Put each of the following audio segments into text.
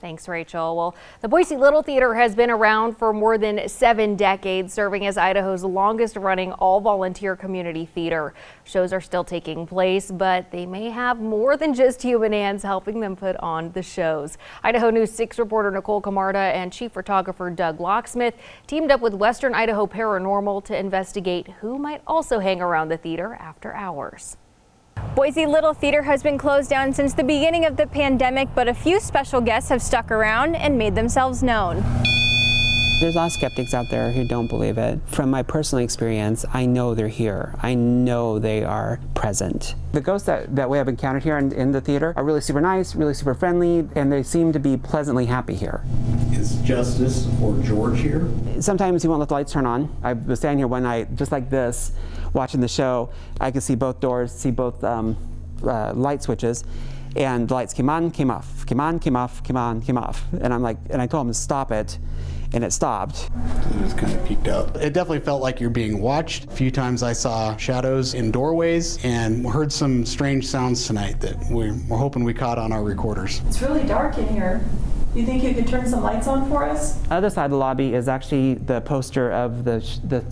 Thanks, Rachel. Well, the Boise Little Theater has been around for more than 7 decades, serving as Idaho's longest-running all-volunteer community theater. Shows are still taking place, but they may have more than just human hands helping them put on the shows. Idaho News 6 reporter NICOLE CAMARDA and chief photographer Doug Locksmith teamed up with Western Idaho Paranormal to investigate who might also hang around the theater after hours. Boise Little Theater has been closed down since the beginning of the pandemic, but a few special guests have stuck around and made themselves known. There's a lot of skeptics out there who don't believe it. From my personal experience, I know they're here. I know they are present. The ghosts that we have encountered here in the theater are really super nice, really super friendly, and they seem to be pleasantly happy here. Is Justice or George here? Sometimes he won't let the lights turn on. I was standing here one night, just like this, watching the show. I could see both doors, see both light switches, and the lights came on, came off, came on, came off, came on, came off. And I'm like, and I told him to stop it, and it stopped. It was kind of peeked out. It definitely felt like you're being watched. A few times I saw shadows in doorways and heard some strange sounds tonight that we're hoping we caught on our recorders. It's really dark in here. Do you think you could turn some lights on for us? Other side of the lobby is actually the poster of the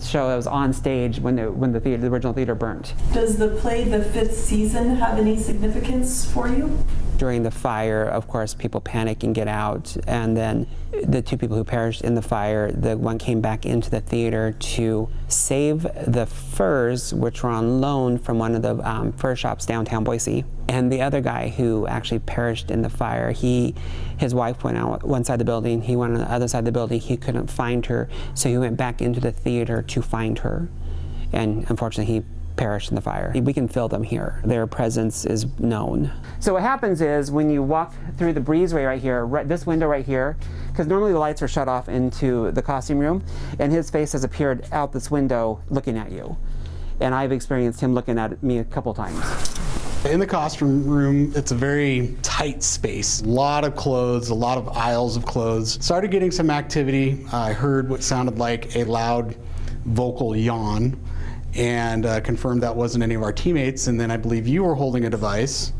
show that was on stage when the original theater burnt. Does the play The Fifth Season have any significance for you? During the fire, of course, people panic and get out, and then the 2 people who perished in the fire, the one came back into the theater to save the furs, which were on loan from one of the fur shops downtown Boise. And the other guy who actually perished in the fire, his wife went out one side of the building, he went on the other side of the building, he couldn't find her, so he went back into the theater to find her. And unfortunately, he perished in the fire. We can feel them here. Their presence is known. So what happens is when you walk through the breezeway right here, this window right here, because normally the lights are shut off into the costume room, and his face has appeared out this window looking at you. And I've experienced him looking at me a couple times. In the costume room, it's a very tight space. A lot of clothes, a lot of aisles of clothes. Started getting some activity. I heard what sounded like a loud vocal yawn, and confirmed that wasn't any of our teammates. And then I believe you were holding a device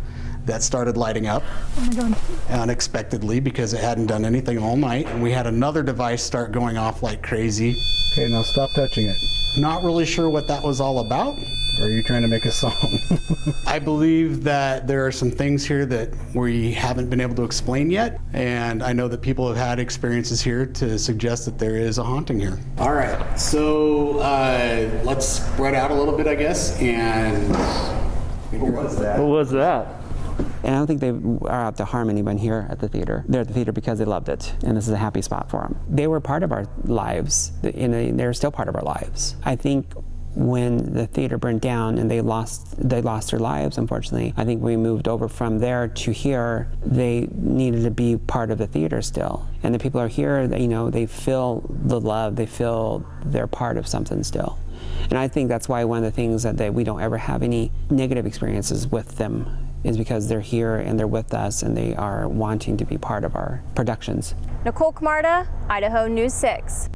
that started lighting up unexpectedly because it hadn't done anything all night. And we had another device start going off like crazy. Okay, now stop touching it. Not really sure what that was all about. Or are you trying to make a song? I believe that there are some things here that we haven't been able to explain yet, and I know that people have had experiences here to suggest that there is a haunting here. All right, so let's spread out a little bit, I guess, and what was that? What was that? And I don't think they are out to harm anyone here at the theater. They're at the theater because they loved it, and this is a happy spot for them. They were part of our lives, and they're still part of our lives. I think when the theater burned down and they lost their lives, unfortunately, I think we moved over from there to here. They needed to be part of the theater still. And the people are here, they feel the love, they feel they're part of something still. And I think that's why one of the things that we don't ever have any negative experiences with them is because they're here and they're with us and they are wanting to be part of our productions. NICOLE CAMARDA, Idaho News 6.